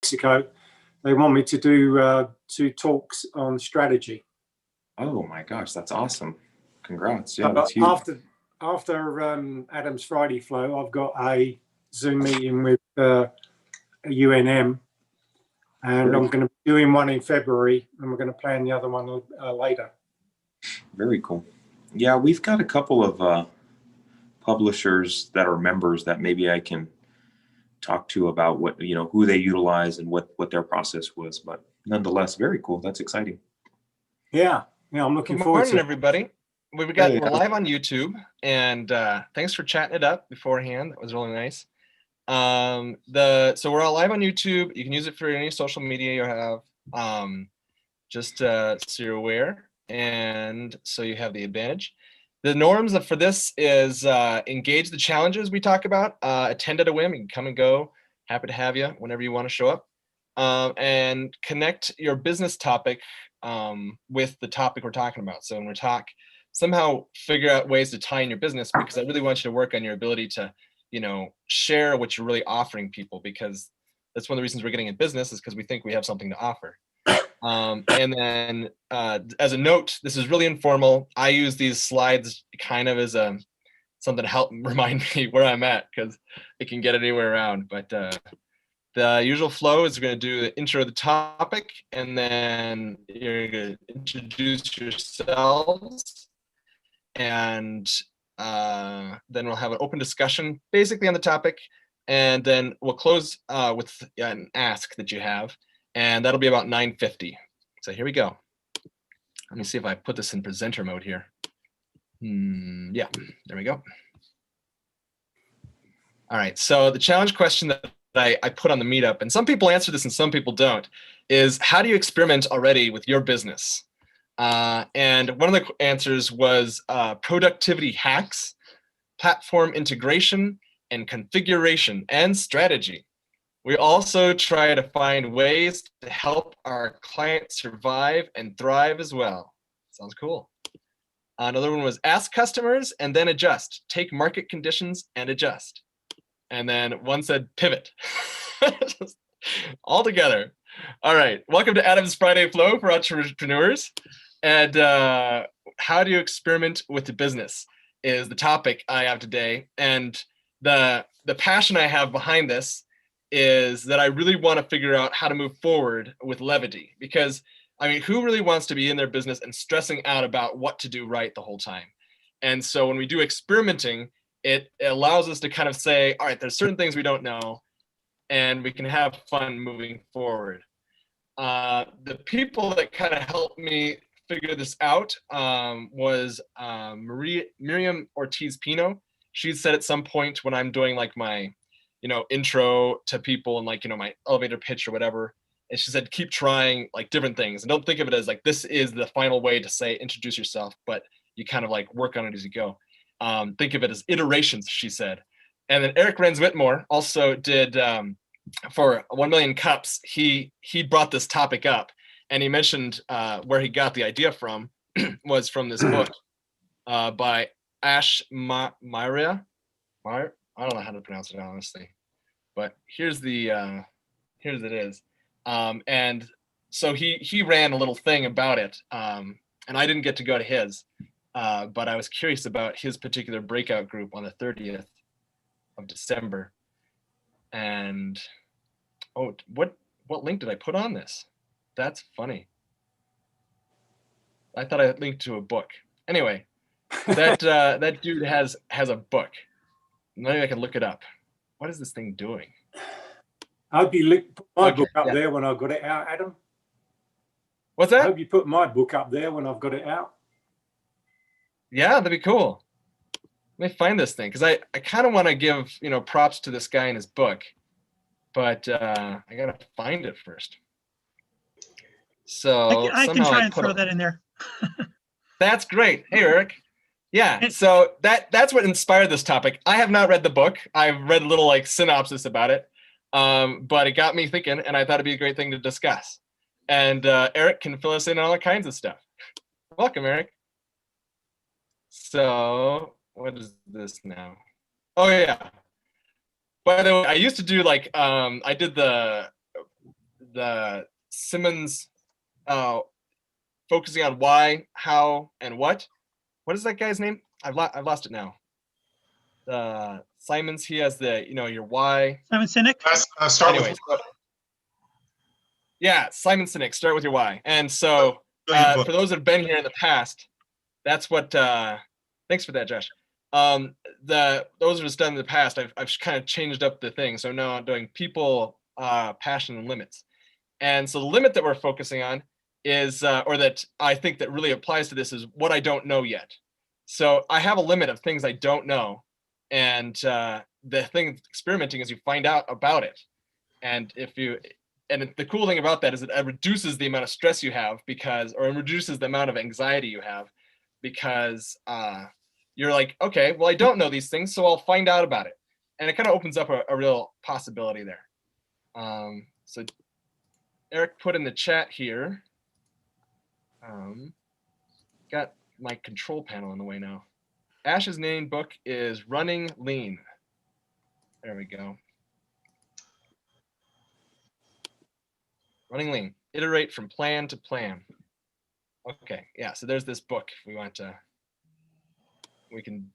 Mexico. They want me to do 2 talks on strategy. Oh my gosh, that's awesome. Congrats. Yeah, that's huge. After Adam's Friday Flow, I've got a Zoom meeting with UNM, and I'm going to be doing one in February, and we're going to plan the other one later. Very cool. Yeah, we've got a couple of publishers that are members that maybe I can talk to about what, who they utilize and what their process was. But nonetheless, very cool. That's exciting. Yeah, I'm looking forward to it. Good morning, everybody. We're live on YouTube, and thanks for chatting it up beforehand. That was really nice. So we're all live on YouTube. You can use it for any social media you have, just so you're aware, and so you have the advantage. The norms for this is engage the challenges we talk about, attend at a whim. You can come and go. Happy to have you whenever you want to show up, and connect your business topic with the topic we're talking about. So when we talk, somehow figure out ways to tie in your business, because I really want you to work on your ability to, share what you're really offering people, because that's one of the reasons we're getting in business, is because we think we have something to offer. And then as a note, this is really informal. I use these slides kind of as something to help remind me where I'm at, because it can get anywhere around. But the usual flow is we're going to do the intro of the topic, and then you're going to introduce yourselves, and then we'll have an open discussion basically on the topic, and then we'll close with an ask that you have, and that'll be about 9:50. So here we go. Let me see if I put this in presenter mode here. Yeah, there we go. All right, so the challenge question that I put on the meetup, and some people answer this and some people don't, is how do you experiment already with your business? And one of the answers was productivity hacks, platform integration, and configuration and strategy. We also try to find ways to help our clients survive and thrive as well. Sounds cool. Another one was ask customers and then adjust. Take market conditions and adjust. And then one said pivot. All together. All right. Welcome to Adam's Friday Flow for Entrepreneurs. And how do you experiment with the business is the topic I have today. And the passion I have behind this is that I really want to figure out how to move forward with levity, because I mean, who really wants to be in their business and stressing out about what to do right the whole time? And so when we do experimenting, it allows us to kind of say, all right, there's certain things we don't know, and we can have fun moving forward. The people that kind of helped me figure this out was Miriam Ortiz Pino. She said at some point when I'm doing like my intro to people and like, my elevator pitch or whatever. And she said, keep trying like different things, and don't think of it as like, this is the final way to say, introduce yourself, but you kind of like work on it as you go. Think of it as iterations, she said. And then Eric Renz Whitmore also did, for 1 Million Cups, he brought this topic up, and he mentioned where he got the idea from was from this book by Ash Maurya. I don't know how to pronounce it, honestly, but here's it is. And so he ran a little thing about it, and I didn't get to go to his, but I was curious about his particular breakout group on the 30th of December. And oh, what link did I put on this? That's funny. I thought I linked to a book. Anyway, that dude has a book. Maybe I can look it up. What is this thing doing? I hope you put my book up there when I've got it out, Adam. What's that? I hope you put my book up there when I've got it out. Yeah, that'd be cool. Let me find this thing, because I kind of want to give props to this guy in his book, but I gotta find it first. So I can try and throw that in there. That's great. Hey, Eric. Yeah, so that's what inspired this topic. I have not read the book. I've read a little like synopsis about it, but it got me thinking, and I thought it'd be a great thing to discuss. And Eric can fill us in on all kinds of stuff. Welcome, Eric. So what is this now? Oh yeah. By the way, I used to do like I did the the Simmons focusing on why, how, and what. What is that guy's name? I've lost it now. Simons, he has the, your why. Simon Sinek. Start with Anyways, yeah, Simon Sinek, start with your why. And so your book. for those that have been here in the past, that's what, thanks for that, Josh. Those of us done in the past, I've kind of changed up the thing. So now I'm doing people, passion, and limits. And so the limit that we're focusing on is, or that I think that really applies to this, is what I don't know yet. So I have a limit of things I don't know. And the thing with experimenting is you find out about it. And the cool thing about that is it reduces the amount of stress you have or it reduces the amount of anxiety you have because you're like, okay, well, I don't know these things, so I'll find out about it. And it kind of opens up a real possibility there. So Eric put in the chat here, got my control panel in the way now. Ash's name book is Running Lean. There we go. Running Lean, iterate from plan to plan. Okay, yeah, so there's this book if we want to, we can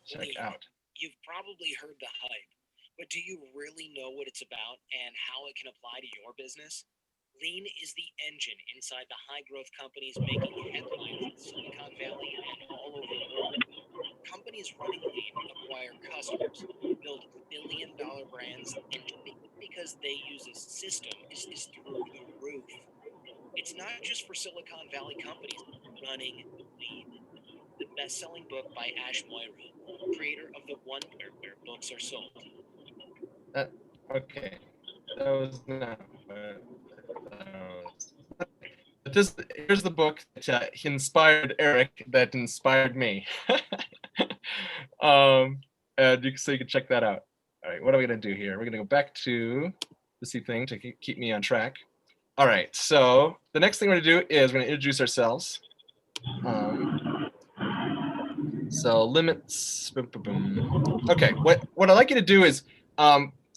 check out. You've probably heard the hype, but do you really know what it's about and how it can apply to your business? Lean is the engine inside the high-growth companies making headlines in Silicon Valley and all over the world. Companies running Lean acquire customers, build billion-dollar brands, and because they use a system is through the roof. It's not just for Silicon Valley companies. Running Lean, the best-selling book by Ash Moira, creator of the One where books are sold. Okay, that was not. But here's the book that inspired Eric, that inspired me. And so you can check that out. All right, what are we gonna do here? We're gonna go back to the C thing to keep me on track. All right, so the next thing we're gonna do is we're gonna introduce ourselves. So limits. Boom, boom, boom. Okay, what I'd like you to do is,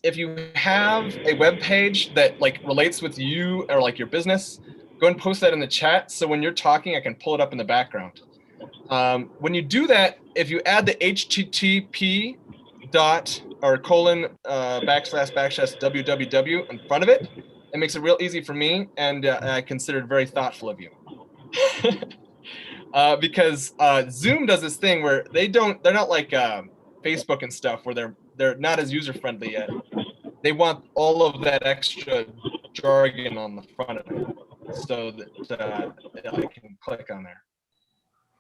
if you have a web page that like relates with you or like your business, go and post that in the chat. So when you're talking, I can pull it up in the background. When you do that, if you add the http / www in front of it, it makes it real easy for me, and I consider it very thoughtful of you. Because Zoom does this thing where they're not like Facebook and stuff where they're not as user friendly yet. They want all of that extra jargon on the front of it so that I can click on there.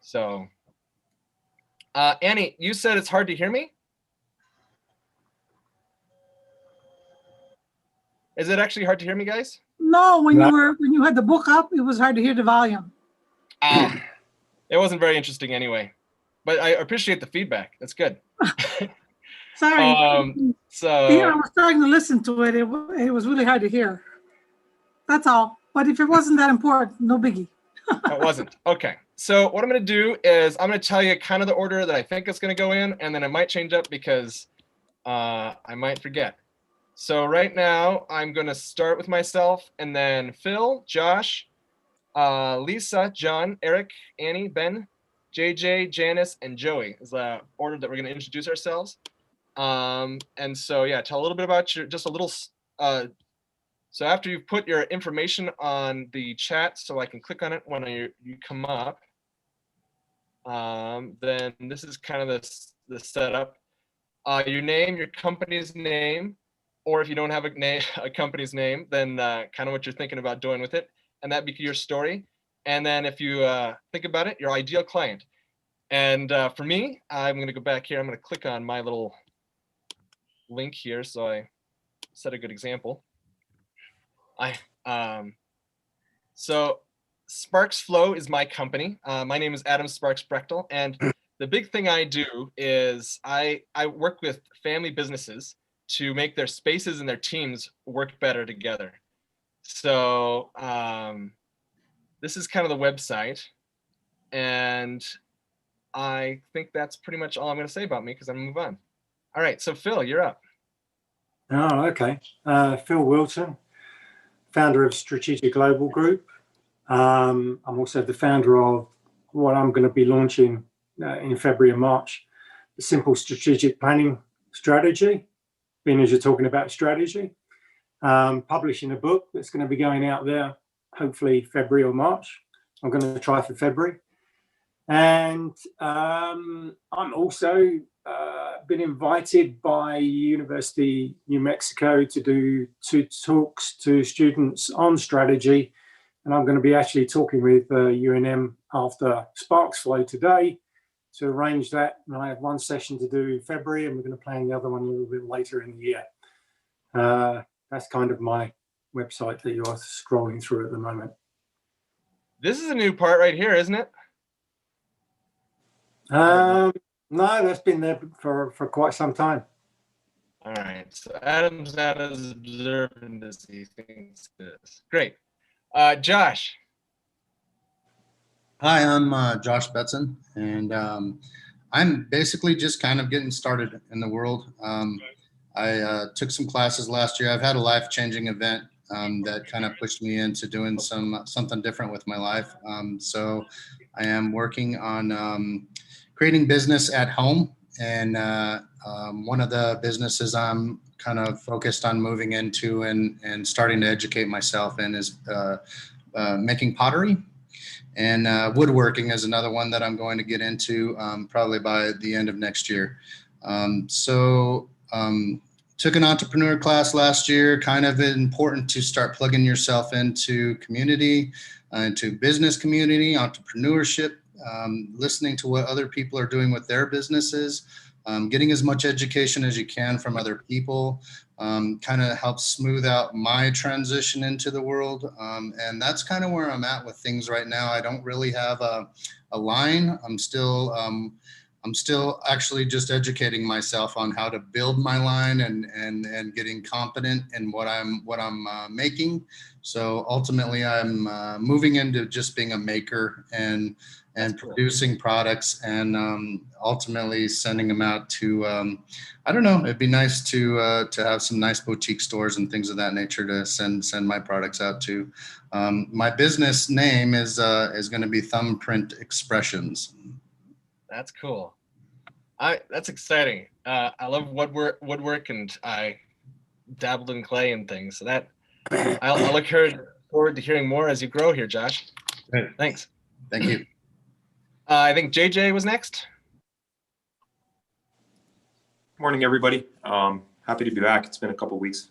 So, Annie, you said it's hard to hear me? Is it actually hard to hear me, guys? No, when you had the book up, it was hard to hear the volume. It wasn't very interesting anyway, but I appreciate the feedback. That's good. Sorry. So yeah, I was trying to listen to it. It was really hard to hear. That's all. But if it wasn't that important, no biggie. it wasn't. Okay. So what I'm going to do is I'm going to tell you kind of the order that I think it's going to go in, and then I might change up because I might forget. So right now I'm going to start with myself, and then Phil, Josh, Lisa, John, Eric, Annie, Ben, JJ, Janice, and Joey is the order that we're going to introduce ourselves. And so, yeah, tell a little bit about so after you've put your information on the chat, so I can click on it when you come up, then this is kind of the setup. Your name, your company's name, or if you don't have a company's name, then kind of what you're thinking about doing with it, and that'd be your story. And then if you think about it, your ideal client. And for me, I'm going to go back here. I'm going to click on my little link here so I set a good example. So Sparks Flow is my company. My name is Adam Sparks Brechtel, and the big thing I do is I work with family businesses to make their spaces and their teams work better together. So this is kind of the website, and I think that's pretty much all I'm going to say about me because I'm going to move on. All right, so Phil, you're up. Oh, okay. Phil Wilson. founder of Strategic Global Group. I'm also the founder of what I'm going to be launching in February and March, the Simple Strategic Planning Strategy, being as you're talking about strategy. Publishing a book that's going to be going out there, hopefully February or March. I'm going to try for February. And I'm also been invited by University New Mexico to do 2 talks to students on strategy. And I'm going to be actually talking with UNM after Sparks Flow today to arrange that. And I have 1 session to do in February, and we're going to plan the other one a little bit later in the year. That's kind of my website that you're scrolling through at the moment. This is a new part right here, isn't it? No, that's been there for quite some time. All right. So Adam's not as observant as he thinks it is. Great. Josh. Hi, I'm Josh Betson, and I'm basically just kind of getting started in the world. I took some classes last year. I've had a life-changing event that kind of pushed me into doing something different with my life. So I am working on creating business at home, and one of the businesses I'm kind of focused on moving into and starting to educate myself in is making pottery. And woodworking is another one that I'm going to get into probably by the end of next year. Took an entrepreneur class last year, kind of important to start plugging yourself into community, into business community, entrepreneurship, listening to what other people are doing with their businesses, getting as much education as you can from other people, kind of helps smooth out my transition into the world. And that's kind of where I'm at with things right now. I don't really have a line. I'm still actually just educating myself on how to build my line and getting confident in what I'm making. So ultimately, I'm moving into just being a maker and producing products and ultimately sending them out to I don't know. It'd be nice to have some nice boutique stores and things of that nature to send my products out to. My business name is going to be Thumbprint Expressions. That's cool. That's exciting. I love woodwork, and I dabbled in clay and things. So that I'll look forward to hearing more as you grow here, Josh. Great. Thanks. Thank you. I think JJ was next. Morning, everybody. Happy to be back. It's been a couple of weeks.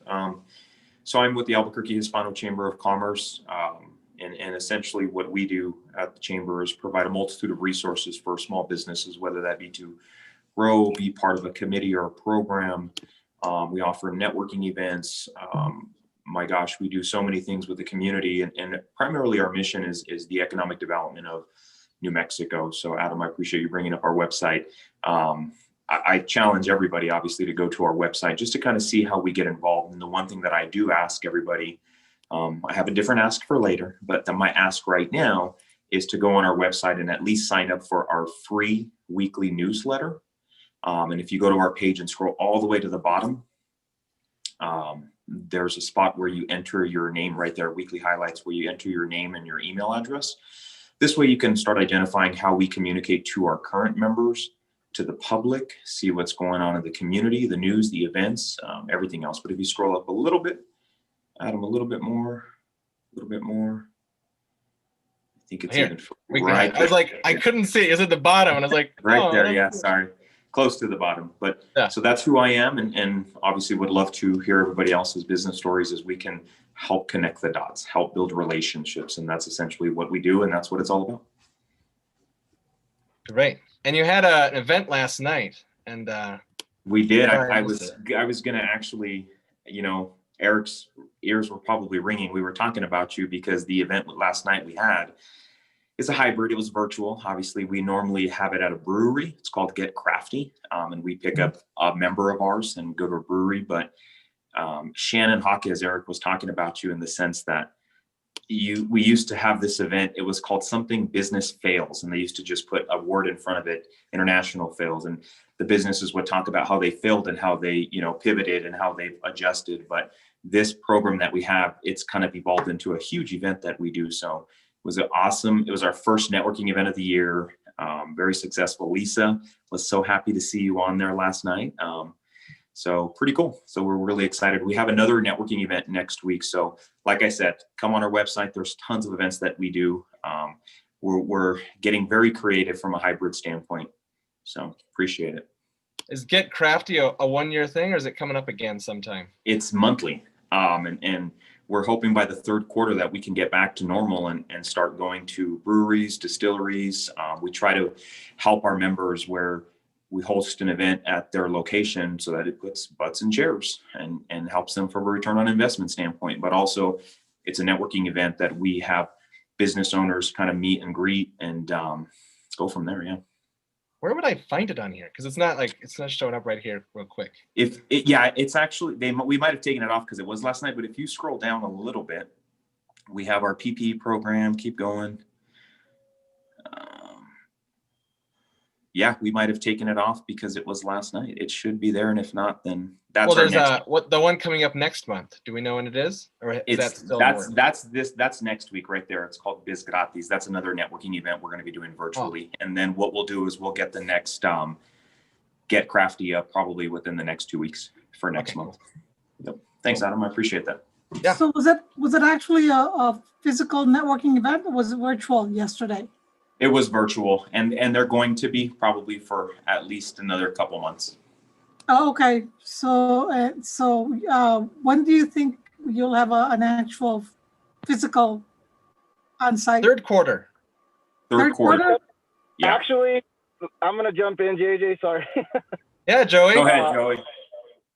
So I'm with the Albuquerque Hispano Chamber of Commerce. And essentially what we do at the Chamber is provide a multitude of resources for small businesses, whether that be to grow, be part of a committee or a program. We offer networking events. My gosh, we do so many things with the community, and primarily our mission is the economic development of New Mexico. So Adam, I appreciate you bringing up our website. I challenge everybody, obviously, to go to our website just to kind of see how we get involved. And the one thing that I do ask everybody, I have a different ask for later, but my ask right now is to go on our website and at least sign up for our free weekly newsletter. And if you go to our page and scroll all the way to the bottom, there's a spot where you enter your name right there, weekly highlights, where you enter your name and your email address. This way you can start identifying how we communicate to our current members, to the public, see what's going on in the community, the news, the events, everything else. But if you scroll up a little bit, Adam, a little bit more. I think it's Here, even right. I was like, I couldn't see. Is it the bottom? And I was like, right there. Yeah, sorry. Close to the bottom. But yeah. So that's who I am. And obviously would love to hear everybody else's business stories as we can help connect the dots, help build relationships. And that's essentially what we do. And that's what it's all about. Great. And you had an event last night, and we did. I was going to actually, Eric's ears were probably ringing. We were talking about you because the event last night we had is a hybrid. It was virtual. Obviously, we normally have it at a brewery. It's called Get Crafty, and we pick up a member of ours and go to a brewery. But Shannon Hawke, as Eric was talking about you, in the sense that we used to have this event. It was called Something Business Fails, and they used to just put a word in front of it, international fails, and the businesses would talk about how they failed and how they pivoted and how they've adjusted. But this program that we have, it's kind of evolved into a huge event that we do. So it was awesome. It was our first networking event of the year. Very successful. Lisa, was so happy to see you on there last night. So pretty cool. So we're really excited. We have another networking event next week. So like I said, come on our website. There's tons of events that we do. We're getting very creative from a hybrid standpoint. So appreciate it. Is Get Crafty a 1-year thing, or is it coming up again sometime? It's monthly. And we're hoping by the third quarter that we can get back to normal and start going to breweries, distilleries. We try to help our members where we host an event at their location so that it puts butts in chairs and helps them from a return on investment standpoint. But also it's a networking event that we have business owners kind of meet and greet and go from there. Yeah. Where would I find it on here? Because it's not showing up right here real quick. It's actually, we might have taken it off because it was last night, but if you scroll down a little bit, we have our PPE program, keep going. We might have taken it off because it was last night. It should be there. And if not, then that's well, our there's next. the one coming up next month. Do we know when it is? Or is that still that's next week right there. It's called Biz Gratis. That's another networking event we're going to be doing virtually. Oh. And then what we'll do is we'll get the next Get Crafty up probably within the next 2 weeks for next month. Cool. Yep. Thanks, Adam. I appreciate that. Yeah. So was it actually a physical networking event, or was it virtual yesterday? It was virtual, and they're going to be probably for at least another couple months. Oh, okay. So when do you think you'll have an actual physical on-site? Third quarter. Third quarter? Yeah. Actually, I'm going to jump in, JJ. Sorry. Yeah, Joey. Go ahead, Joey.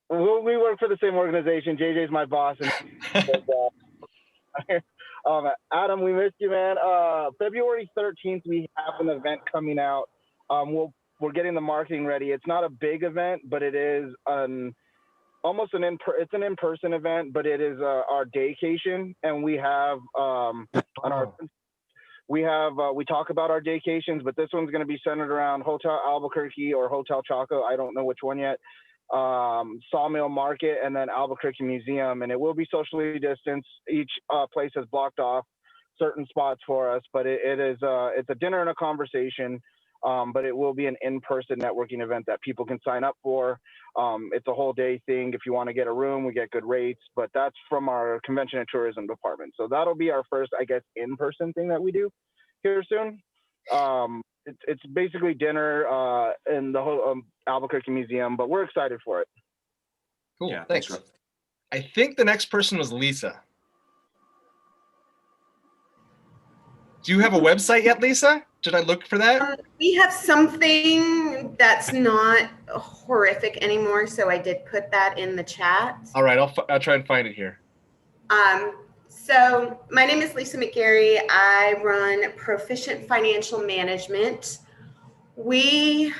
We work for the same organization. JJ's my boss. And, Adam, we missed you, man. February 13th, we have an event coming out. We're getting the marketing ready. It's not a big event, but it is almost it's an in-person event, but it is our daycation, and we have we talk about our daycations, but this one's going to be centered around Hotel Albuquerque or Hotel Chaco. I don't know which one yet. Sawmill Market, and then Albuquerque Museum, and it will be socially distanced. Each place has blocked off certain spots for us, but it's a dinner and a conversation, but it will be an in-person networking event that people can sign up for. It's a whole day thing. If you want to get a room, we get good rates, but that's from our convention and tourism department. So that'll be our first, I guess, in-person thing that we do here soon. It's basically dinner in the whole Albuquerque Museum, but we're excited for it. Cool. Yeah, thanks. thanks. I think the next person was Lisa. Do you have a website yet, Lisa? Did I look for that? We have something that's not horrific anymore, so I did put that in the chat. All right, I'll try and find it here. So my name is Lisa McGarry. I run Proficient Financial Management. We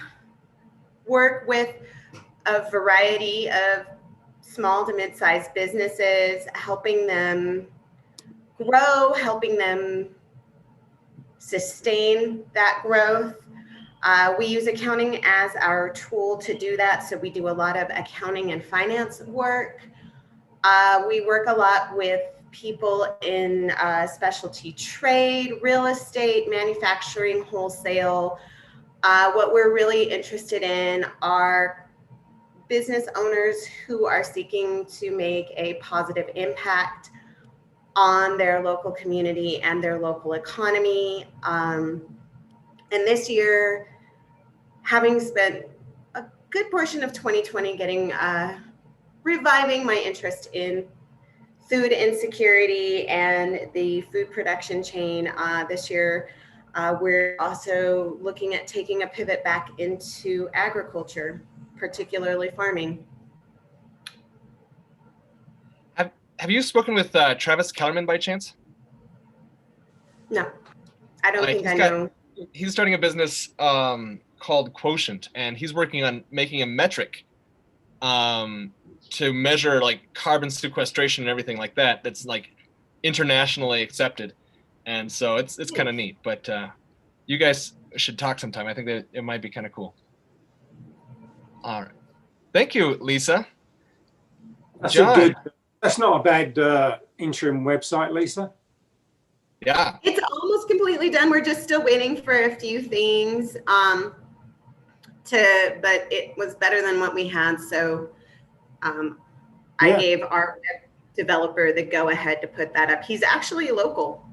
work with a variety of small to mid-sized businesses, helping them grow, helping them sustain that growth. We use accounting as our tool to do that. So we do a lot of accounting and finance work. We work a lot with people in specialty trade, real estate, manufacturing, wholesale. What we're really interested in are business owners who are seeking to make a positive impact on their local community and their local economy. And this year, having spent a good portion of 2020 reviving my interest in food insecurity and the food production chain, this year, we're also looking at taking a pivot back into agriculture, particularly farming. Have you spoken with Travis Kellerman by chance? No, I don't think I know. He's starting a business called Quotient, and he's working on making a metric to measure like carbon sequestration and everything like that. That's like internationally accepted, and so it's kind of neat. But you guys should talk sometime. I think that it might be kind of cool. All right, thank you, Lisa. That's John. That's not a bad interim website, Lisa. Yeah. It's almost completely done. We're just still waiting for a few things. But it was better than what we had. So I Yeah. gave our web developer the go ahead to put that up. He's actually local.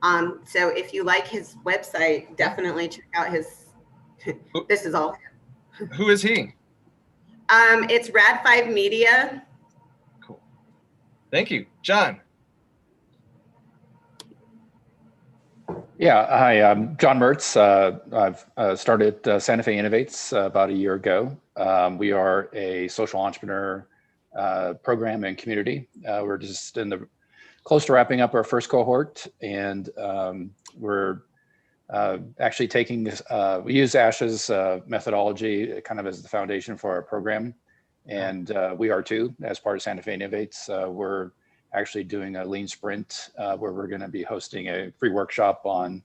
So if you like his website, definitely check out his, this is all. Who is he? It's Rad5 Media. Cool. Thank you. John. Yeah, hi, I'm John Mertz. I've started Santa Fe Innovates about a year ago. We are a social entrepreneur program and community. We're just close to wrapping up our first cohort, and we're actually taking this, we use ASHA's methodology kind of as the foundation for our program. And we are too, as part of Santa Fe Innovates. We're actually doing a lean sprint where we're going to be hosting a free workshop on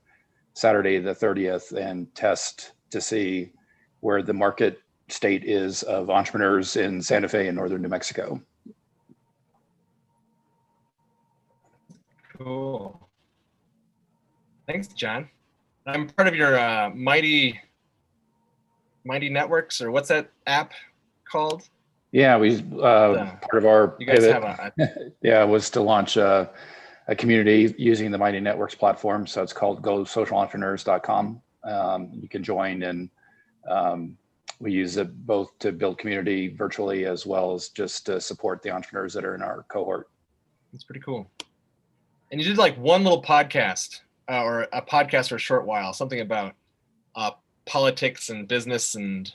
Saturday the 30th and test to see where the market state is of entrepreneurs in Santa Fe and northern New Mexico. Cool. Thanks, John. I'm part of your Mighty Networks, or what's that app called? Yeah, we part of our You guys pivot, have a yeah, was to launch a community using the Mighty Networks platform. So it's called GoSocialEntrepreneurs.com. You can join, and we use it both to build community virtually as well as just to support the entrepreneurs that are in our cohort. It's pretty cool. And you did like one little podcast or a podcast for a short while, something about politics and business and.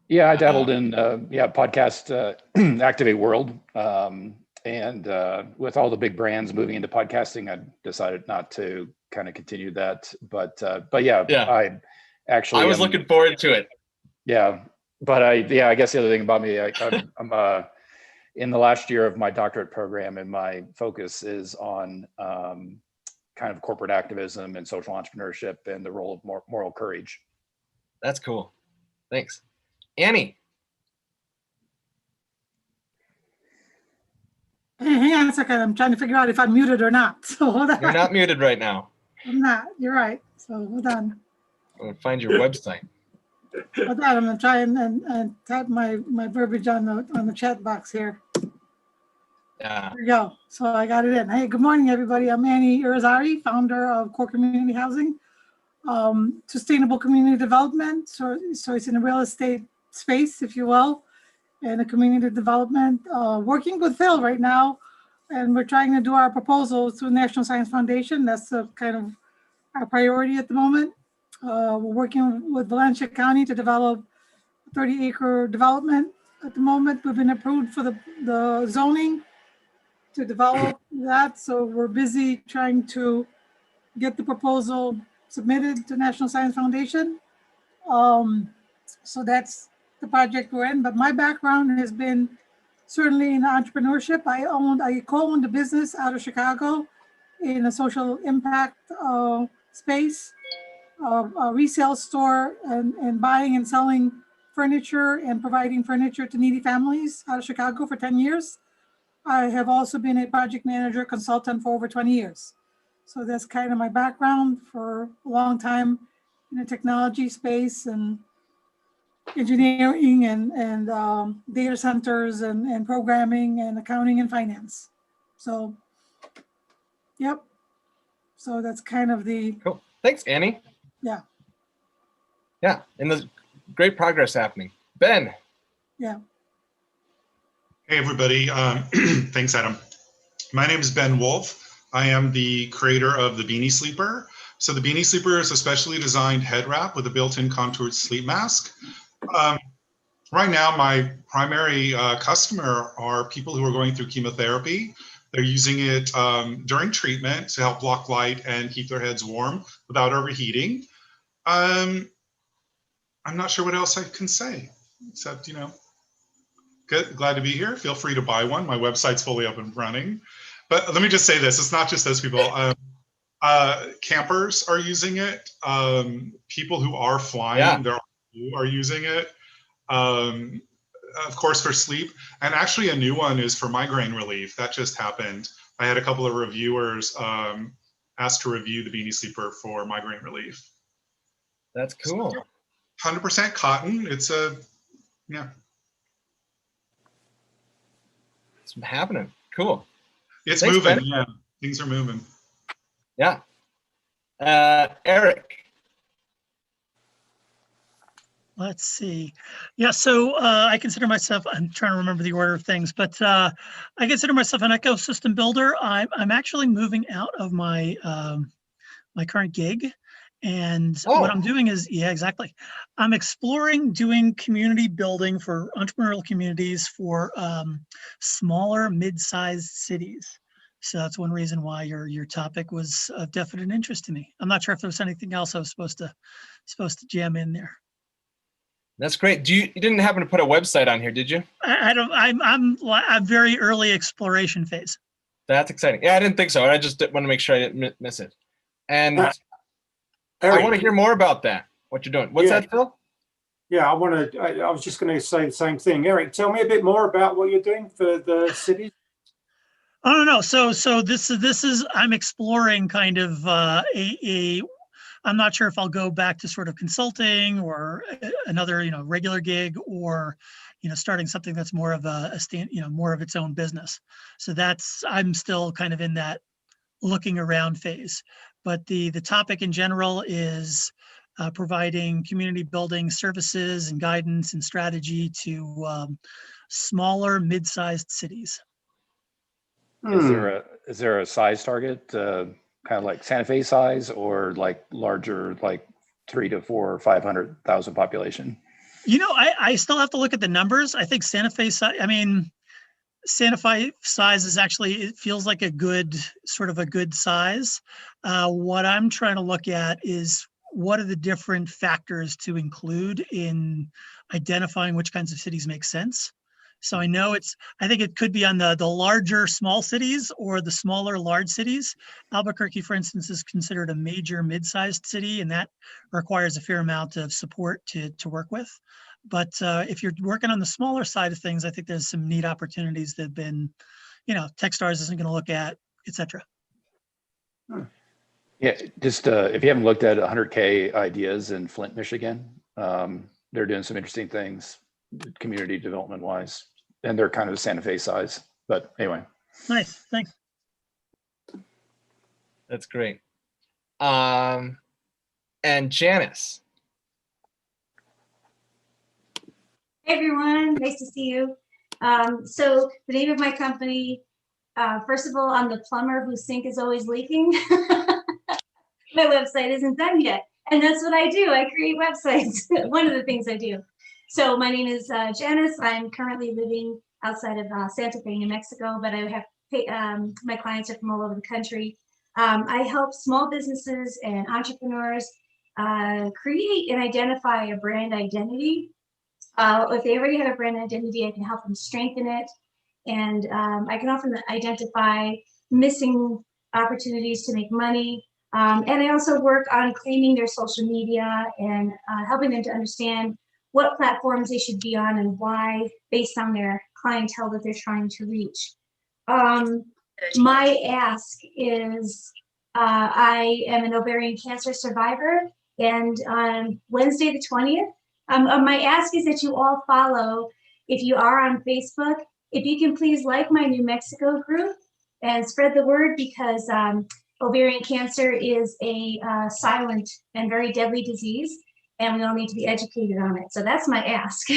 Yeah, I dabbled in podcast Activate World, and with all the big brands moving into podcasting, I decided not to kind of continue that. But yeah, I actually I was looking forward to it. Yeah, but I guess the other thing about me, I'm in the last year of my doctorate program, and my focus is on kind of corporate activism and social entrepreneurship and the role of moral courage. That's cool. Thanks. Annie. Hey, hang on a second. I'm trying to figure out if I'm muted or not. So hold on. You're not muted right now. I'm not. You're right. So hold on. I'm gonna find your website. Hold on. I'm gonna try and type my verbiage on the chat box here. Yeah. There we go. So I got it in. Hey, good morning, everybody. I'm Annie Irizarry, founder of Core Community Housing, sustainable community development. So it's in a real estate space, if you will, and a community development. Working with Phil right now, and we're trying to do our proposal through National Science Foundation. That's the kind of our priority at the moment. We're working with Valencia County to develop a 30-acre development. At the moment, we've been approved for the zoning to develop that. So we're busy trying to get the proposal submitted to National Science Foundation. So that's the project we're in. But my background has been certainly in entrepreneurship. I co-owned a business out of Chicago in a social impact space, a resale store, and buying and selling furniture and providing furniture to needy families out of Chicago for 10 years. I have also been a project manager consultant for over 20 years. So that's kind of my background for a long time in the technology space and engineering and data centers and programming and accounting and finance. So, yep. So that's kind of the. Cool. Thanks, Annie. Yeah. Yeah, and there's great progress happening. Ben. Yeah. Hey, everybody. Thanks, Adam. My name is Ben Wolf. I am the creator of the Beanie Sleeper. So the Beanie Sleeper is a specially designed head wrap with a built-in contoured sleep mask. Right now, my primary customer are people who are going through chemotherapy. They're using it during treatment to help block light and keep their heads warm without overheating. I'm not sure what else I can say, except, good, glad to be here. Feel free to buy one. My website's fully up and running. But let me just say this, it's not just those people. Campers are using it. People who are flying, who are using it. of course, for sleep. And actually a new one is for migraine relief. That just happened. I had a couple of reviewers asked to review the Beanie Sleeper for migraine relief. That's cool. 100% cotton. It's yeah. It's happening. Cool. It's Thanks, moving. Ben. Yeah, things are moving. Yeah. Eric. Let's see. Yeah, so I consider myself, I'm trying to remember the order of things, but I consider myself an ecosystem builder. I'm actually moving out of my my current gig. And what I'm doing is, yeah, exactly. I'm exploring doing community building for entrepreneurial communities for smaller, mid-sized cities. So that's one reason why your topic was of definite interest to me. I'm not sure if there was anything else I was supposed to jam in there. That's great. You didn't happen to put a website on here, did you? I don't. I'm very early exploration phase. That's exciting. Yeah, I didn't think so. I just want to make sure I didn't miss it. And I want to hear more about that. What you're doing? What's that, Phil? Yeah, I was just going to say the same thing. Eric, tell me a bit more about what you're doing for the cities. Oh no. So this is I'm exploring kind of I'm not sure if I'll go back to sort of consulting or another, regular gig, or, starting something that's more of a stand, more of its own business. So I'm still kind of in that looking around phase. But the topic in general is providing community building services and guidance and strategy to smaller, mid-sized cities. Is there a size target? Kind of like Santa Fe size, or like larger, like 300 to 400 or 500,000 population? I still have to look at the numbers. I think Santa Fe size, Santa Fe size is actually, it feels like a good size. What I'm trying to look at is what are the different factors to include in identifying which kinds of cities make sense. So I think it could be on the larger small cities or the smaller large cities. Albuquerque, for instance, is considered a major mid-sized city, and that requires a fair amount of support to work with. But if you're working on the smaller side of things, I think there's some neat opportunities that have been, Techstars isn't going to look at, et cetera. Yeah, just if you haven't looked at 100K Ideas in Flint, Michigan, they're doing some interesting things community development wise, and they're kind of Santa Fe size. But anyway. Nice, thanks. That's great. And Janice. Hey everyone, nice to see you. So the name of my company, first of all, I'm the plumber whose sink is always leaking. My website isn't done yet. And that's what I do. I create websites. One of the things I do. So my name is Janice. I'm currently living outside of Santa Fe, New Mexico, but I have my clients are from all over the country. I help small businesses and entrepreneurs create and identify a brand identity. If they already have a brand identity, I can help them strengthen it. And I can often identify missing opportunities to make money. And I also work on claiming their social media and helping them to understand what platforms they should be on and why, based on their clientele that they're trying to reach. My ask is, I am an ovarian cancer survivor, and on Wednesday the 20th, my ask is that you all follow, if you are on Facebook, if you can please like my New Mexico group and spread the word, because ovarian cancer is a silent and very deadly disease, and we all need to be educated on it. So that's my ask.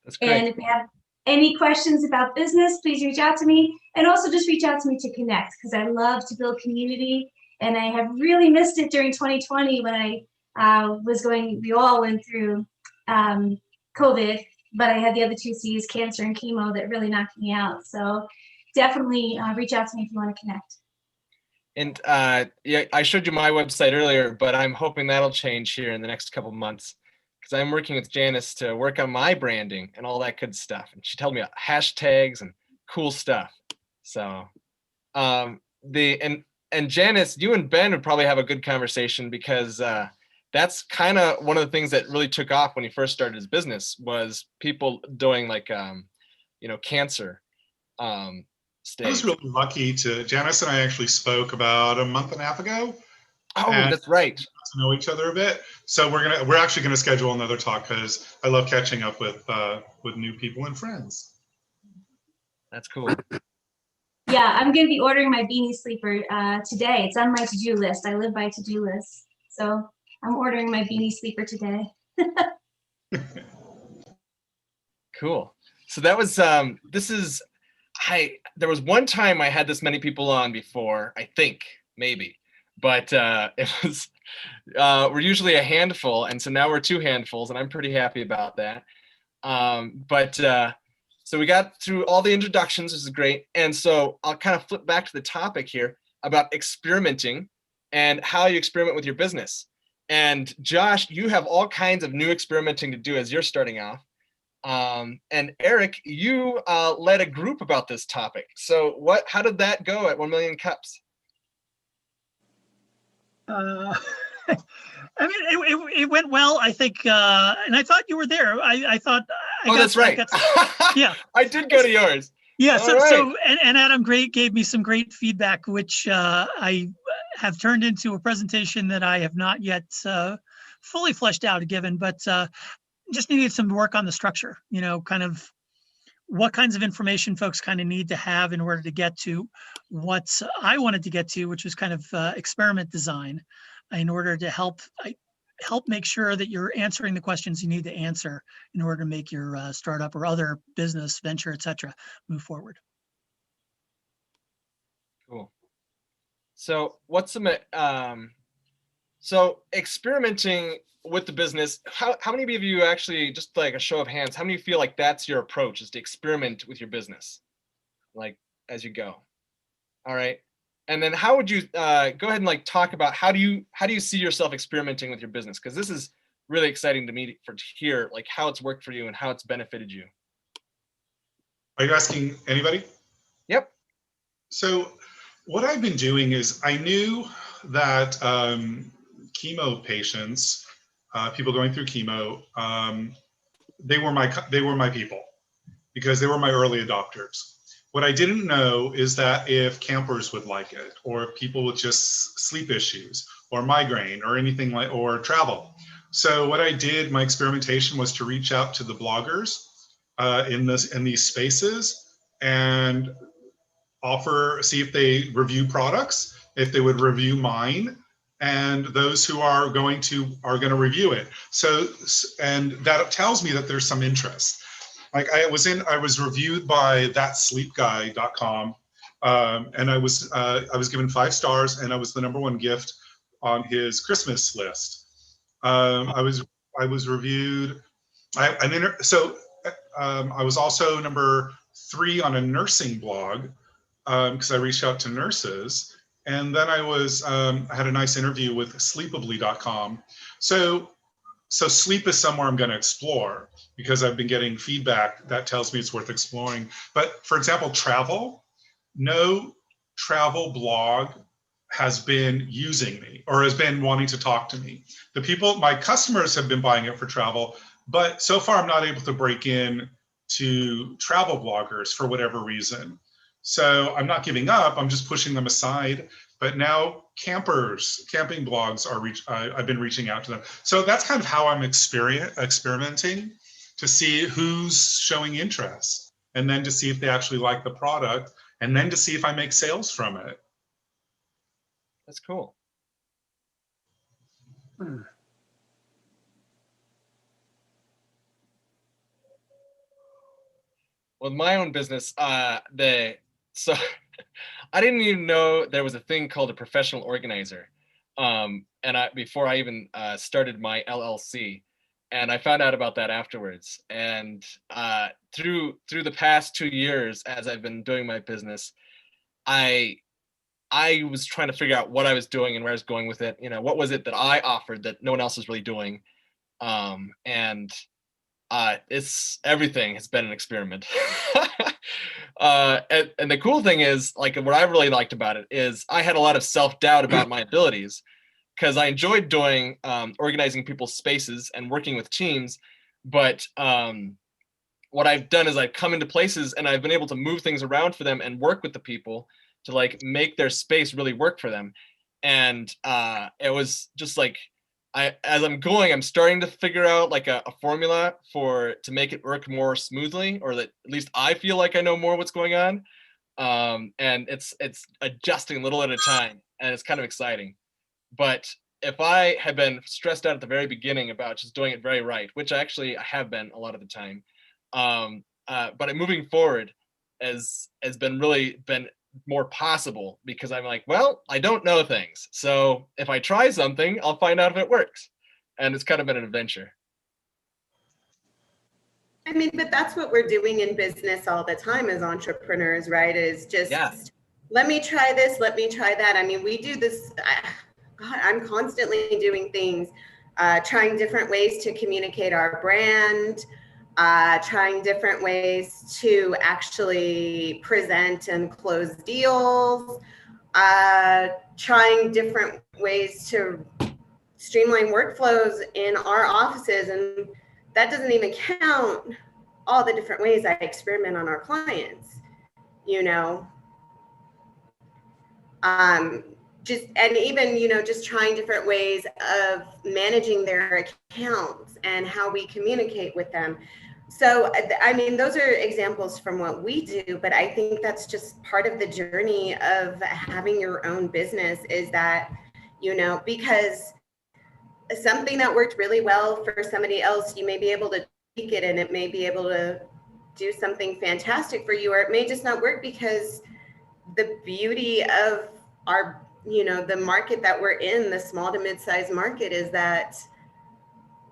That's great. And if you have any questions about business, please reach out to me, and also just reach out to me to connect, because I love to build community, and I have really missed it during 2020 when we all went through COVID, but I had the other two C's, cancer and chemo, that really knocked me out. So definitely reach out to me if you want to connect. And yeah, I showed you my website earlier, but I'm hoping that'll change here in the next couple of months, because I'm working with Janice to work on my branding and all that good stuff. And she told me hashtags and cool stuff. So and Janice, you and Ben would probably have a good conversation, because that's kind of one of the things that really took off when he first started his business, was people doing like, cancer I was stage. really lucky Janice and I actually spoke about a month and a half ago. Oh, and that's right. to know each other a bit. So we're actually gonna schedule another talk because I love catching up with new people and friends. That's cool. Yeah, I'm going to be ordering my beanie sleeper today. It's on my to-do list. I live by to-do lists. So I'm ordering my beanie sleeper today. Cool. So that was, there was one time I had this many people on before, I think, maybe, but it was, we're usually a handful. And so now we're 2 handfuls, and I'm pretty happy about that. So we got through all the introductions, which is great. And so I'll kind of flip back to the topic here about experimenting and how you experiment with your business. And Josh, you have all kinds of new experimenting to do as you're starting off. And Eric, you led a group about this topic. So how did that go at 1 Million Cups? I mean, it went well, I think, and I thought you were there. I thought. That's right. Yeah, I did go to yours. Yeah. All right. And Adam gave me some great feedback, which I have turned into a presentation that I have not yet fully fleshed out given, but just needed some work on the structure. Kind of what kinds of information folks kind of need to have in order to get to what I wanted to get to, which was kind of experiment design, in order to help make sure that you're answering the questions you need to answer in order to make your startup or other business venture, et cetera, move forward. Cool. So what's some, so experimenting with the business, how many of you actually, just like a show of hands, how many feel like that's your approach, is to experiment with your business, like as you go? All right. And then how would you go ahead and like talk about how do you see yourself experimenting with your business? Because this is really exciting to me to hear like how it's worked for you and how it's benefited you. Are you asking anybody? Yep. So what I've been doing is, I knew that chemo patients, people going through chemo, they were my people because they were my early adopters. What I didn't know is that if campers would like it, or people with just sleep issues or migraine or anything like, or travel. So what I did, my experimentation was to reach out to the bloggers in these spaces and see if they review products, if they would review mine, and those who are going to review it. So, and that tells me that there's some interest. Like I was reviewed by thatsleepguy.com, and I was given 5 stars, and I was the #1 gift on his Christmas list. I was reviewed. I was also #3 on a nursing blog because I reached out to nurses, and then I had a nice interview with sleepably.com. So sleep is somewhere I'm going to explore because I've been getting feedback that tells me it's worth exploring. But for example, travel, no travel blog has been using me or has been wanting to talk to me. My customers have been buying it for travel, but so far I'm not able to break in to travel bloggers for whatever reason. So I'm not giving up, I'm just pushing them aside. But now camping blogs I've been reaching out to them. So that's kind of how I'm experimenting to see who's showing interest, and then to see if they actually like the product, and then to see if I make sales from it. That's cool. With my own business, so I didn't even know there was a thing called a professional organizer. Before I even started my LLC, and I found out about that afterwards. And through the past 2 years, as I've been doing my business, I was trying to figure out what I was doing and where I was going with it. What was it that I offered that no one else was really doing? It's everything has been an experiment. And the cool thing is, like, what I really liked about it is I had a lot of self-doubt about my abilities, because I enjoyed doing organizing people's spaces and working with teams. But what I've done is I've come into places and I've been able to move things around for them and work with the people to like make their space really work for them. And it was just like, as I'm going, I'm starting to figure out like a formula to make it work more smoothly, or that at least I feel like I know more what's going on. And it's adjusting little at a time, and it's kind of exciting. But if I had been stressed out at the very beginning about just doing it very right, which I have been a lot of the time, but moving forward has been more possible, because I'm like, well, I don't know things. So if I try something, I'll find out if it works. And it's kind of been an adventure. I mean, but that's what we're doing in business all the time as entrepreneurs, right? Is just, let me try this, let me try that. I mean, we do this, God, I'm constantly doing things, trying different ways to communicate our brand, trying different ways to actually present and close deals, trying different ways to streamline workflows in our offices. And that doesn't even count all the different ways I experiment on our clients, you know. Just trying different ways of managing their accounts and how we communicate with them. So, I mean, those are examples from what we do, but I think that's just part of the journey of having your own business, is that, you know, because something that worked really well for somebody else, you may be able to tweak it and it may be able to do something fantastic for you, or it may just not work, because the beauty of our, you know, the market that we're in, the small to mid-sized market, is that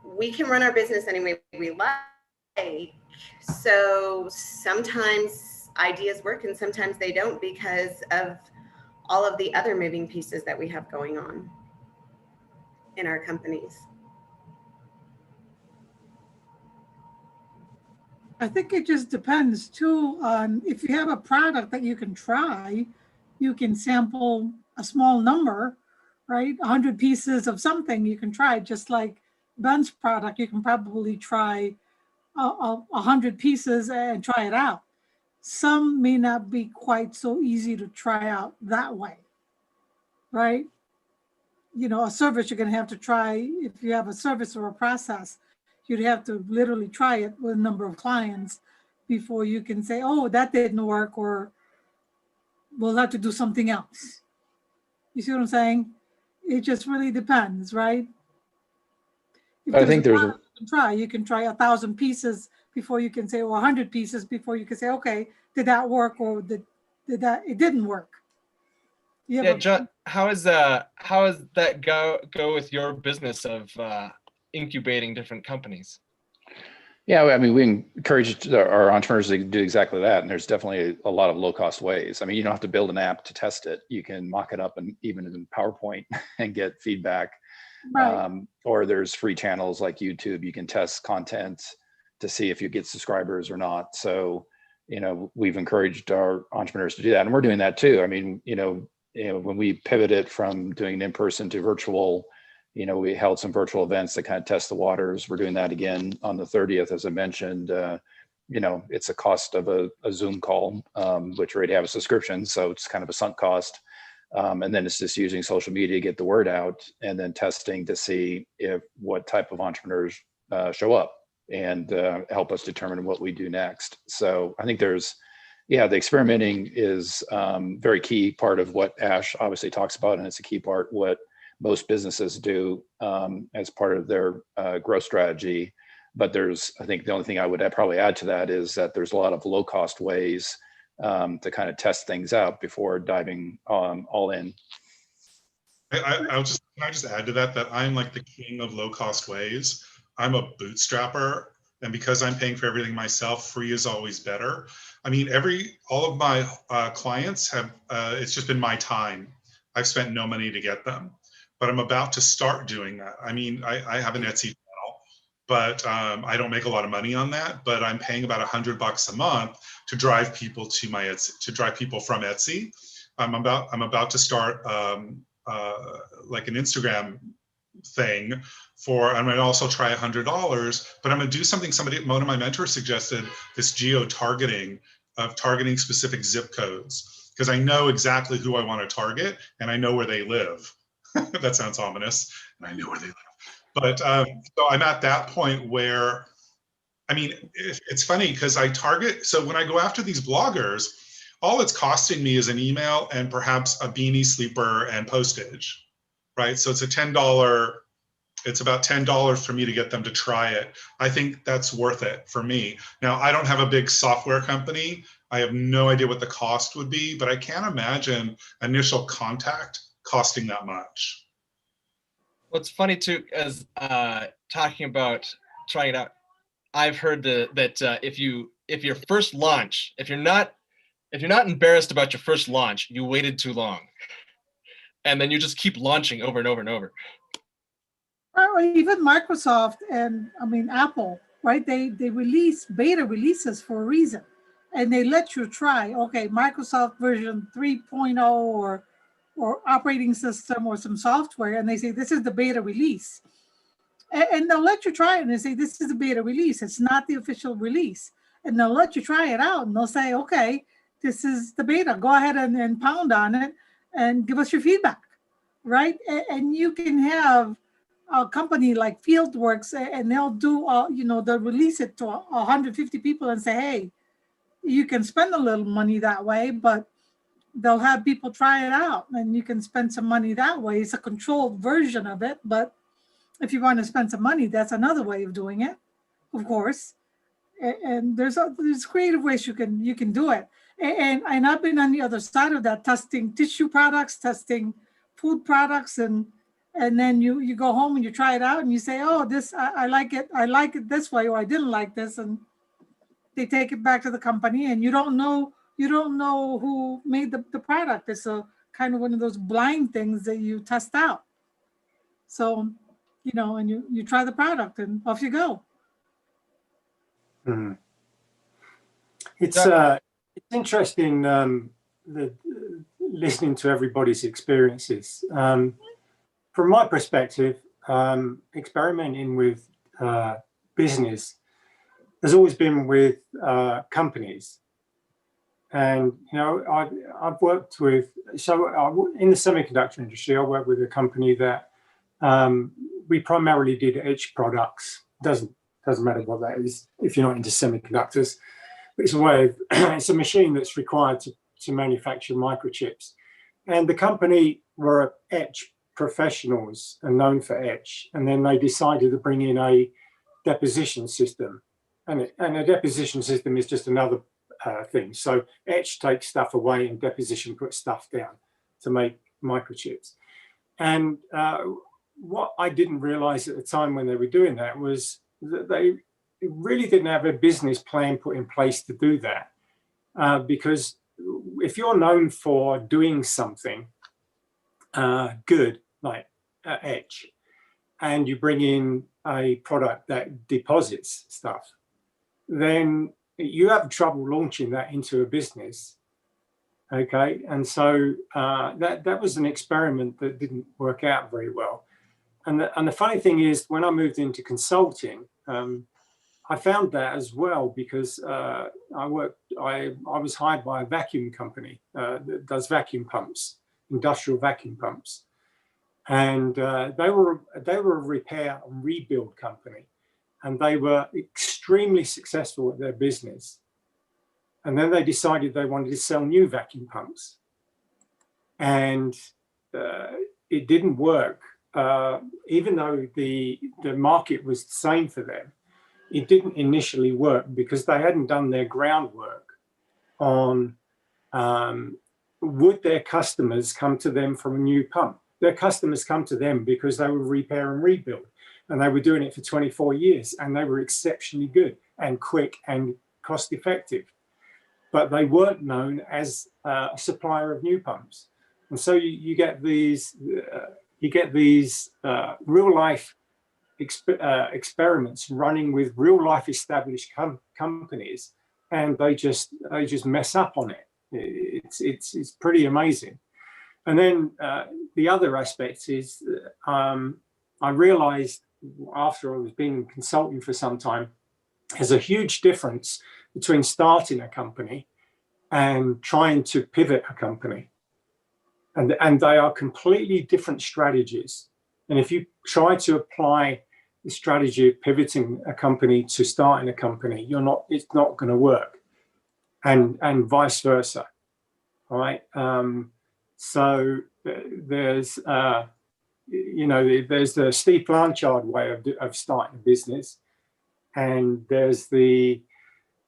we can run our business any way we like. So sometimes ideas work and sometimes they don't, because of all of the other moving pieces that we have going on in our companies. I think it just depends too on if you have a product that you can try, you can sample a small number, right? 100 pieces of something you can try, just like Ben's product, you can probably try 100 pieces and try it out. Some may not be quite so easy to try out that way, right? You know, a service you're going to have to try. If you have a service or a process, you'd have to literally try it with a number of clients before you can say, oh, that didn't work, or we'll have to do something else. You see what I'm saying? It just really depends, right? I think there's you can try 1,000 pieces before you can say, or 100 pieces before you can say, okay, did that work, or did that it didn't work? Yeah, John, how is that go with your business of incubating different companies? Yeah, I mean, we encourage our entrepreneurs to do exactly that. And there's definitely a lot of low-cost ways. I mean, you don't have to build an app to test it. You can mock it up and even in PowerPoint and get feedback. Right. Or there's free channels like YouTube. You can test content to see if you get subscribers or not. So, you know, we've encouraged our entrepreneurs to do that. And we're doing that too. I mean, you know, when we pivoted from doing in-person to virtual, you know, we held some virtual events to kind of test the waters. We're doing that again on the 30th, as I mentioned. You know, it's a cost of a Zoom call, which we already have a subscription. So it's kind of a sunk cost. And then it's just using social media to get the word out, and then testing to see what type of entrepreneurs show up and help us determine what we do next. So I think the experimenting is very key part of what Ash obviously talks about, and it's a key part what most businesses do as part of their growth strategy. But I think the only thing I would probably add to that is that there's a lot of low cost ways to kind of test things out before diving all in. Can I just add to that I'm like the king of low cost ways. I'm a bootstrapper, and because I'm paying for everything myself, free is always better. I mean, all of my clients have, it's just been my time. I've spent no money to get them, but I'm about to start doing that. I mean, I have an Etsy channel, but I don't make a lot of money on that, but I'm paying about $100 a month to drive people to my Etsy, to drive people from Etsy. I'm about to start like an Instagram thing for, I might also try $100, but I'm going to do something one of my mentors suggested, this geo-targeting of targeting specific zip codes, because I know exactly who I want to target and I know where they live. That sounds ominous, and I know where they live. But so I'm at that point where, I mean, it's funny because I target, so when I go after these bloggers, all it's costing me is an email and perhaps a beanie sleeper and postage, right? So it's it's about $10 for me to get them to try it. I think that's worth it for me. Now, I don't have a big software company. I have no idea what the cost would be, but I can't imagine initial contact costing that much. What's funny too, as talking about trying it out, I've heard that if your first launch, if you're not embarrassed about your first launch, you waited too long, and then you just keep launching over and over and over. Or even Microsoft and Apple, right? They release beta releases for a reason, and they let you try. Okay, Microsoft version 3.0 or operating system or some software, and they say this is the beta release, and they'll let you try it, and they say this is the beta release. It's not the official release, and they'll let you try it out, and they'll say, okay, this is the beta. Go ahead and pound on it and give us your feedback, right? And you can have a company like Fieldworks, and they'll do, they'll release it to 150 people and say, hey, you can spend a little money that way, but they'll have people try it out and you can spend some money that way. It's a controlled version of it, but if you want to spend some money, that's another way of doing it, of course. And there's creative ways you can do it. And I've been on the other side of that, testing tissue products, testing food products, and then you go home and you try it out and you say, oh, this, I like it this way, or I didn't like this. And they take it back to the company and you don't know who made the product. It's a kind of one of those blind things that you test out. So, and you try the product and off you go. Mm-hmm. It's interesting listening to everybody's experiences. From my perspective, experimenting with business has always been with companies. And, I've worked with, in the semiconductor industry, I worked with a company that we primarily did edge products. Doesn't matter what that is if you're not into semiconductors. But it's a machine that's required to manufacture microchips. And the company were etch professionals and known for etch. And then they decided to bring in a deposition system. And a deposition system is just another thing. So etch takes stuff away and deposition puts stuff down to make microchips. And what I didn't realize at the time when they were doing that was that they really didn't have a business plan put in place to do that. Because if you're known for doing something good, like etch, and you bring in a product that deposits stuff, then you have trouble launching that into a business. Okay, and so that was an experiment that didn't work out very well. And the funny thing is, when I moved into consulting, I found that as well, because I was hired by a vacuum company that does vacuum pumps, industrial vacuum pumps, and they were a repair and rebuild company, and they were extremely successful at their business. And then they decided they wanted to sell new vacuum pumps, and it didn't work. Even though the market was the same for them, it didn't initially work because they hadn't done their groundwork on would their customers come to them from a new pump. Their customers come to them because they were repair and rebuild, and they were doing it for 24 years, and they were exceptionally good and quick and cost effective. But they weren't known as a supplier of new pumps. And so you get these real life experiments running with real life established companies, and they just mess up on it. It's pretty amazing. And then the other aspect is I realized after I was being consulting for some time, there's a huge difference between starting a company and trying to pivot a company. And they are completely different strategies. And if you try to apply the strategy of pivoting a company to starting a company, it's not going to work. And vice versa. All right. So there's there's the Steve Blanchard way of starting a business, and there's the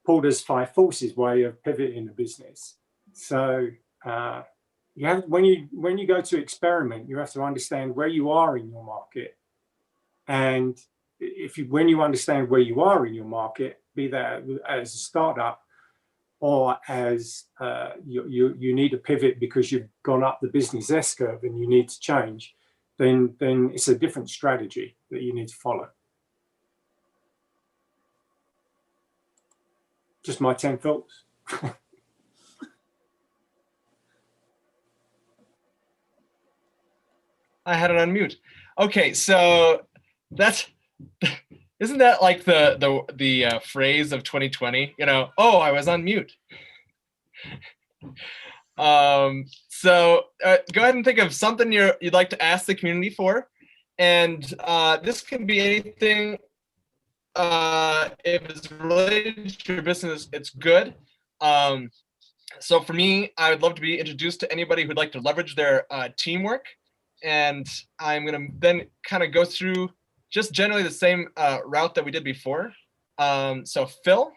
Porter's Five Forces way of pivoting a business. So when you go to experiment, you have to understand where you are in your market, and when you understand where you are in your market, be that as a startup or as you need to pivot because you've gone up the business S-curve and you need to change, then it's a different strategy that you need to follow. Just my 10 thoughts. I had it on mute. Okay, so isn't that like the phrase of 2020? Oh, I was on mute. So go ahead and think of something you'd like to ask the community for, and this can be anything. If it's related to your business, it's good. So for me, I would love to be introduced to anybody who'd like to leverage their teamwork. And I'm going to then kind of go through just generally the same route that we did before. So Phil,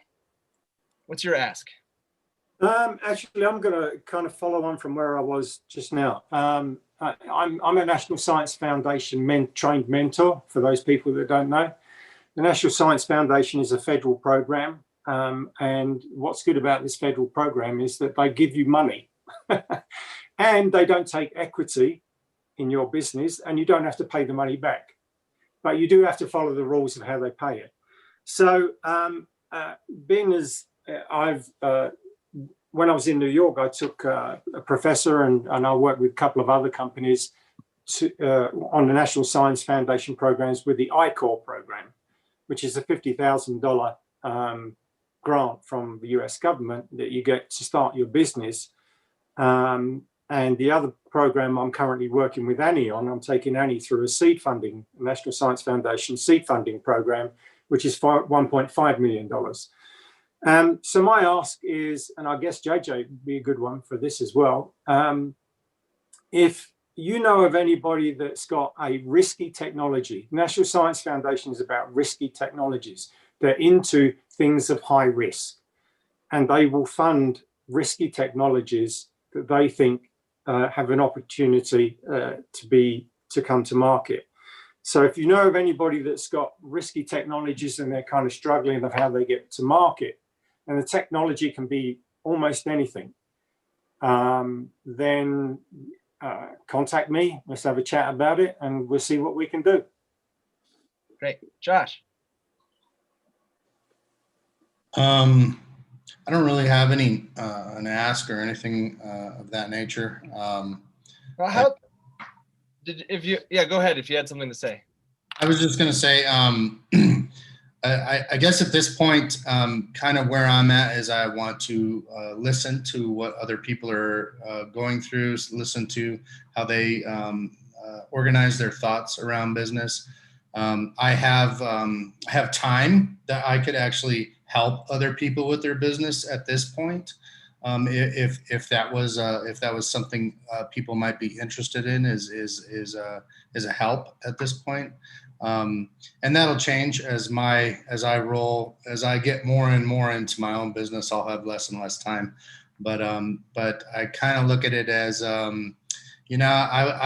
what's your ask? Actually, I'm going to kind of follow on from where I was just now. I'm a National Science Foundation trained mentor, for those people that don't know. The National Science Foundation is a federal program. And what's good about this federal program is that they give you money and they don't take equity in your business, and you don't have to pay the money back, but you do have to follow the rules of how they pay it. So being as when I was in New York, I took a professor and I worked with a couple of other companies on the National Science Foundation programs with the I-Corps program, which is a $50,000 grant from the US government that you get to start your business. And the other program I'm currently working with Annie on, I'm taking Annie through a seed funding, National Science Foundation seed funding program, which is $1.5 million. So my ask is, and I guess JJ would be a good one for this as well, if you know of anybody that's got a risky technology, National Science Foundation is about risky technologies. They're into things of high risk, and they will fund risky technologies that they think have an opportunity to come to market. So if you know of anybody that's got risky technologies and they're kind of struggling of how they get to market, and the technology can be almost anything, then contact me. Let's have a chat about it, and we'll see what we can do. Great, Josh. I don't really have an ask or anything of that nature. Well, go ahead if you had something to say. I was just going to say, I guess at this point, kind of where I'm at is I want to listen to what other people are going through, listen to how they organize their thoughts around business. I have time that I could actually help other people with their business at this point. If that was something people might be interested in, is a help at this point. And that'll change as I get more and more into my own business. I'll have less and less time, but I kind of look at it as, I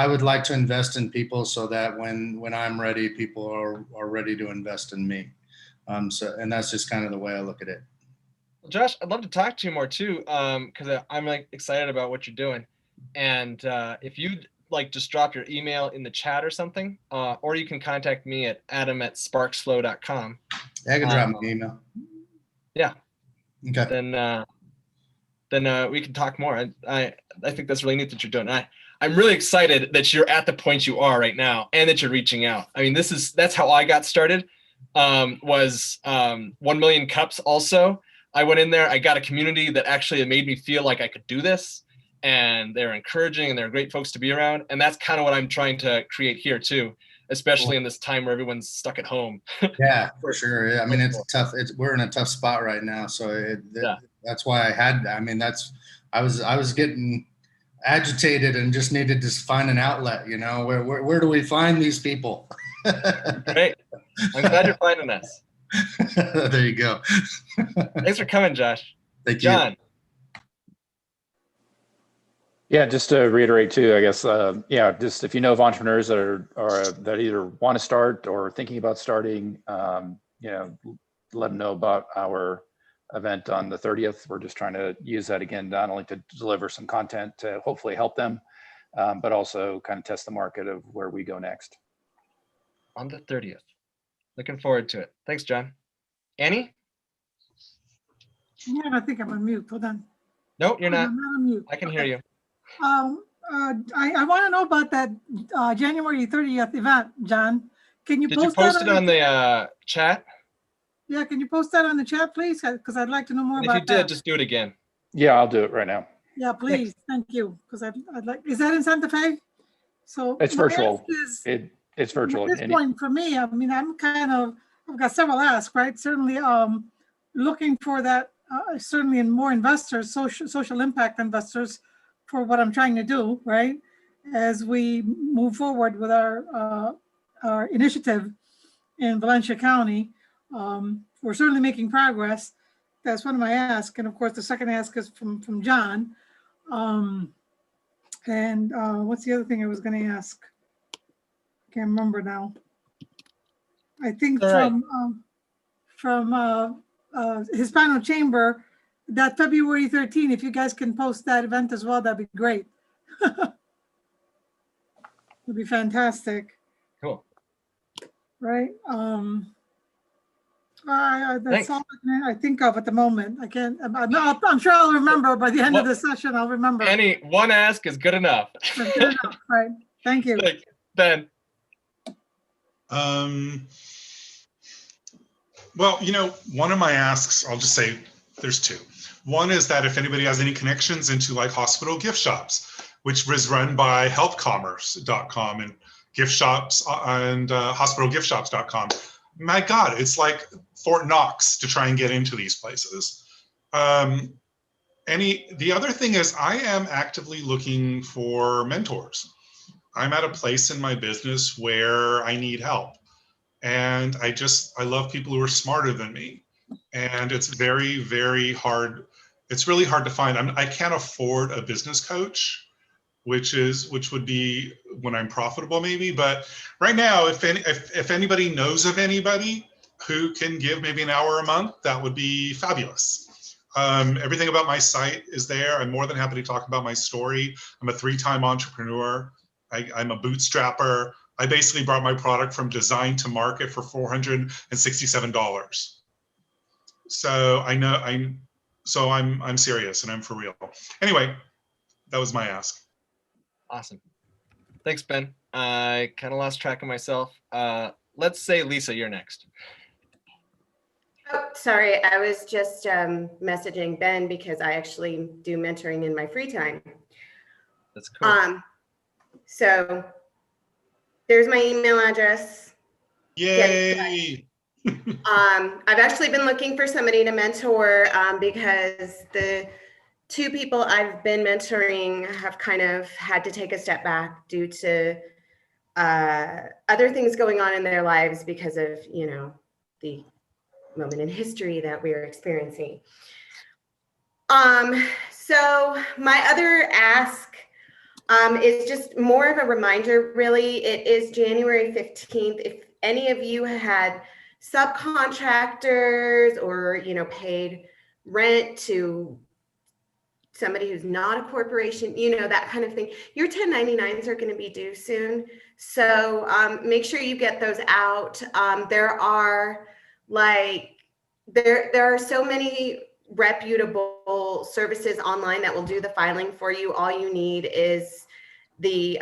would like to invest in people so that when I'm ready, people are ready to invest in me. And that's just kind of the way I look at it. Josh, I'd love to talk to you more too, because I'm like excited about what you're doing. And if you'd like just drop your email in the chat or something, or you can contact me at adam@sparksflow.com. Yeah, I can drop my email. Yeah. Okay. Then we can talk more. I think that's really neat that you're doing. I I'm really excited that you're at the point you are right now and that you're reaching out. I mean, that's how I got started, was 1 Million Cups also. I went in there, I got a community that actually made me feel like I could do this, and they're encouraging and they're great folks to be around. And that's kind of what I'm trying to create here too, especially in this time where everyone's stuck at home. Yeah, for sure. Yeah, I mean, it's tough. We're in a tough spot right now. So that's why I was getting agitated and just needed to find an outlet, where do we find these people? Great. I'm glad you're finding us. There you go. Thanks for coming, Josh. Thank you. John. Yeah, just to reiterate too, I guess, just if you know of entrepreneurs that either want to start or thinking about starting, let them know about our event on the 30th. We're just trying to use that again, not only to deliver some content to hopefully help them, but also kind of test the market of where we go next. On the 30th. Looking forward to it. Thanks, John. Annie? Yeah, I think I'm on mute. Hold on. No, you're not. I'm not on mute. I can hear you. I want to know about that January 30th event, John. Can you Did you post it on the chat? Yeah, can you post that on the chat, please? Because I'd like to know more And about if you that. did, just do it again. Yeah, I'll do it right now. Yeah, please. Thank you. Because I'd like. Is that in Santa Fe? So It's my virtual. ask is, It's virtual. At this point, for me, I mean, I've got several asks, right? Certainly, looking for that. Certainly, in more investors, social impact investors, for what I'm trying to do, right? As we move forward with our initiative in Valencia County, we're certainly making progress. That's one of my asks, and of course, the second ask is from John. What's the other thing I was going to ask? Can't remember now. I think from Hispano Chamber, that February 13, if you guys can post that event as well, that'd be great. Would be fantastic. Cool. Right. That's all I think of at the moment. I can't. I'm sure I'll remember by the end of the session. I'll remember. Any one ask is good enough. That's good enough. Right. Thank you. Thanks. Ben. Well, one of my asks, I'll just say there's two. One is that if anybody has any connections into like hospital gift shops, which is run by healthcommerce.com and gift shops and hospitalgiftshops.com. My God, it's like Fort Knox to try and get into these places. The other thing is I am actively looking for mentors. I'm at a place in my business where I need help. And I love people who are smarter than me. And it's very, very hard. It's really hard to find. I can't afford a business coach, which would be when I'm profitable maybe. But right now, if anybody knows of anybody who can give maybe an hour a month, that would be fabulous. Everything about my site is there. I'm more than happy to talk about my story. I'm a 3-time entrepreneur. I'm a bootstrapper. I basically brought my product from design to market for $467. So I'm serious and I'm for real. Anyway, that was my ask. Awesome. Thanks, Ben. I kind of lost track of myself. Let's say, Lisa, you're next. Oh, sorry. I was just messaging Ben because I actually do mentoring in my free time. That's cool. So there's my email address. Yay! I've actually been looking for somebody to mentor because the 2 people I've been mentoring have kind of had to take a step back due to other things going on in their lives because of, the moment in history that we are experiencing. So my other ask is just more of a reminder, really. It is January 15th. If any of you had subcontractors or, paid rent to somebody who's not a corporation, that kind of thing, your 1099s are going to be due soon. So make sure you get those out. There are so many reputable services online that will do the filing for you. All you need is the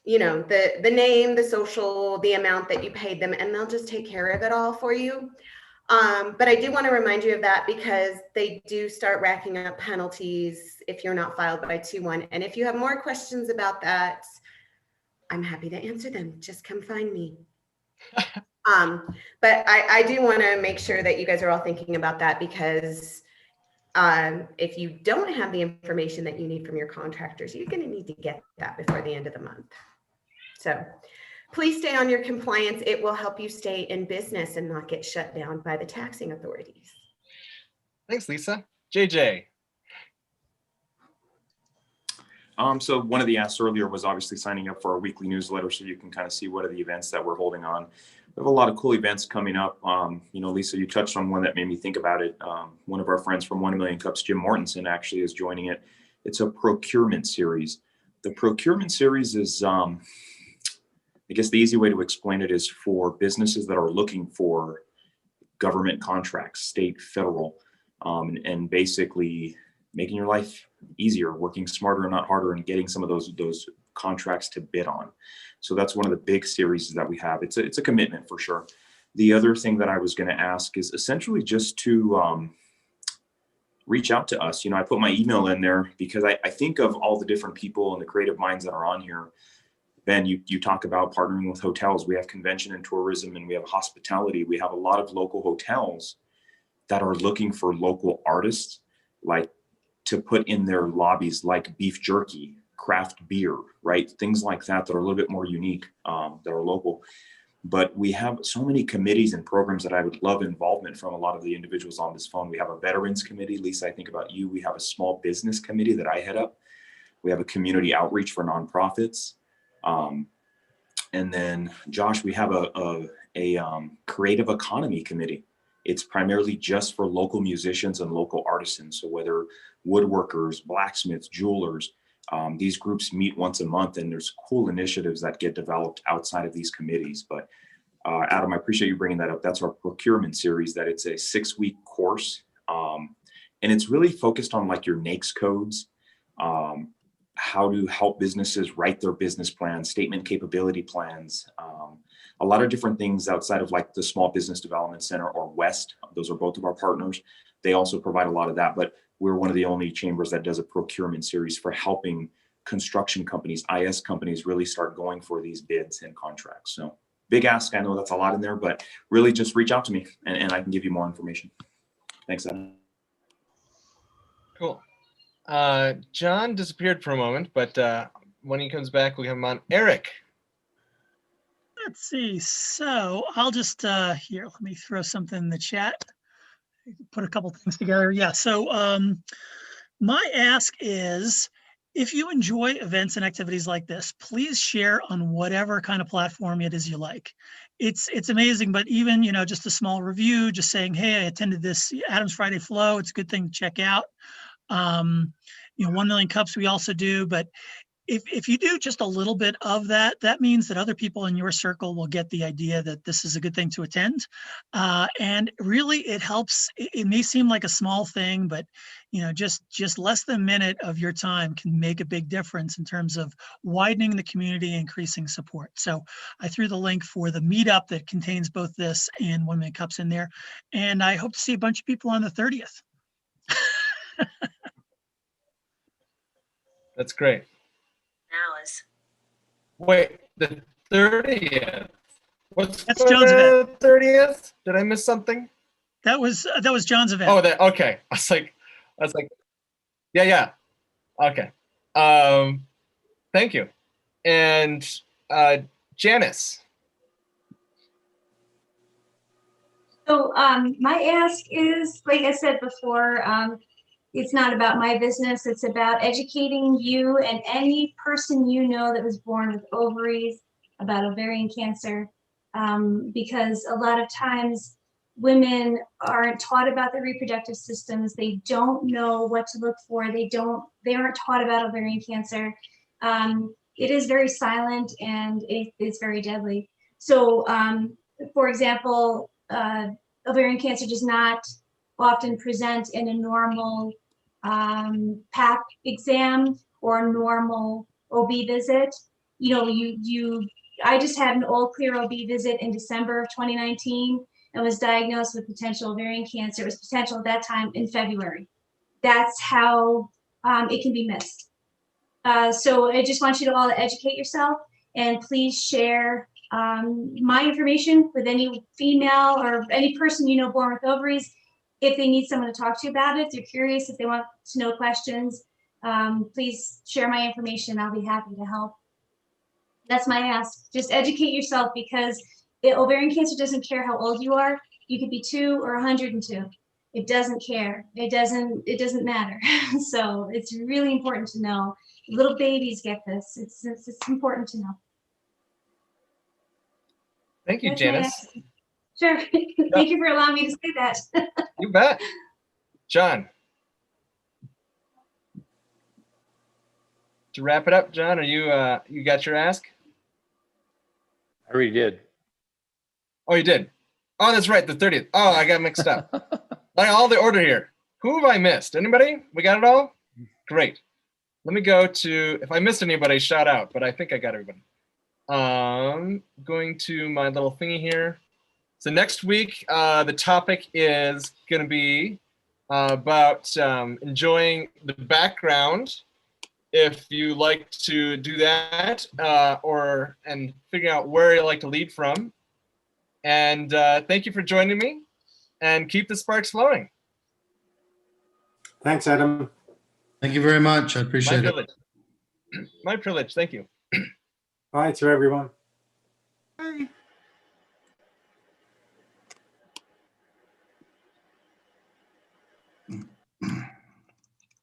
the name, the social, the amount that you paid them, and they'll just take care of it all for you. But I do want to remind you of that because they do start racking up penalties if you're not filed by 2/1. And if you have more questions about that, I'm happy to answer them. Just come find me. But I do want to make sure that you guys are all thinking about that because if you don't have the information that you need from your contractors, you're going to need to get that before the end of the month. So please stay on your compliance. It will help you stay in business and not get shut down by the taxing authorities. Thanks, Lisa. JJ. So one of the asks earlier was obviously signing up for our weekly newsletter so you can kind of see what are the events that we're holding on. We have a lot of cool events coming up. Lisa, you touched on one that made me think about it. One of our friends from 1 Million Cups, Jim Mortensen, actually is joining it. It's a procurement series. The procurement series is, I guess the easy way to explain it is for businesses that are looking for government contracts, state, federal, and basically making your life easier, working smarter and not harder, and getting some of those contracts to bid on. So that's one of the big series that we have. It's a commitment for sure. The other thing that I was going to ask is essentially just to reach out to us. I put my email in there because I think of all the different people and the creative minds that are on here. Ben, you talk about partnering with hotels. We have convention and tourism, and we have hospitality. We have a lot of local hotels that are looking for local artists, like to put in their lobbies, like beef jerky, craft beer, right? Things like that are a little bit more unique, that are local. But we have so many committees and programs that I would love involvement from a lot of the individuals on this phone. We have a veterans committee. Lisa, I think about you. We have a small business committee that I head up. We have a community outreach for nonprofits. And then Josh, we have a creative economy committee. It's primarily just for local musicians and local artisans. So whether woodworkers, blacksmiths, jewelers, these groups meet once a month, and there's cool initiatives that get developed outside of these committees. But Adam, I appreciate you bringing that up. That's our procurement series, that it's a 6-week course. And it's really focused on like your NAICS codes, how to help businesses write their business plans, statement capability plans, a lot of different things outside of like the Small Business Development Center or West. Those are both of our partners. They also provide a lot of that, but we're one of the only chambers that does a procurement series for helping construction companies, IS companies really start going for these bids and contracts. So big ask. I know that's a lot in there, but really just reach out to me and I can give you more information. Thanks, Adam. Cool. John disappeared for a moment, but when he comes back, we have him on. Eric. Let's see. So I'll just here, let me throw something in the chat. Put a couple things together. Yeah. So my ask is, if you enjoy events and activities like this, please share on whatever kind of platform it is you like. It's amazing, but even, just a small review, just saying, hey, I attended this Adams Friday Flow. It's a good thing to check out. 1 Million Cups we also do, but if you do just a little bit of that, that means that other people in your circle will get the idea that this is a good thing to attend. And really it helps. It may seem like a small thing, but just less than a minute of your time can make a big difference in terms of widening the community, increasing support. So I threw the link for the meetup that contains both this and 1 Million Cups in there. And I hope to see a bunch of people on the 30th. That's great. Alice. Wait, the 30th. That's John's event. 30th? Did I miss something? That was John's event. Oh, okay. I was like, yeah. Okay. Thank you. And Janice. So my ask is, like I said before, it's not about my business. It's about educating you and any person you know that was born with ovaries about ovarian cancer, because a lot of times women aren't taught about their reproductive systems. They don't know what to look for. They aren't taught about ovarian cancer. It is very silent and it's very deadly. So, for example, ovarian cancer does not often present in a normal PAP exam or a normal OB visit. You know, I just had an all clear OB visit in December of 2019 and was diagnosed with potential ovarian cancer. It was potential at that time in February. That's how it can be missed. So I just want you to all educate yourself, and please share my information with any female or any person you know born with ovaries. If they need someone to talk to about it, if they're curious, if they want to know questions, please share my information. I'll be happy to help. That's my ask. Just educate yourself, because ovarian cancer doesn't care how old you are. You could be 2 or 102. It doesn't care. It doesn't matter. So it's really important to know. Little babies get this. It's important to know. Thank you, That's my Janice. ask. Sure. Thank you for allowing me to say that. You bet. John. To wrap it up, John, are you got your ask? I already did. Oh, you did. Oh, that's right, the 30th. Oh, I got mixed up. Like all the order here. Who have I missed? Anybody? We got it all? Great. Let me go to, if I missed anybody, shout out, but I think I got everybody. Going to my little thingy here. So next week, the topic is going to be about enjoying the background. If you like to do that, and figuring out where you like to lead from. And thank you for joining me, and keep the sparks flowing. Thanks, Adam. Thank you very much. I appreciate it. My privilege. Thank you. Bye to everyone. Bye.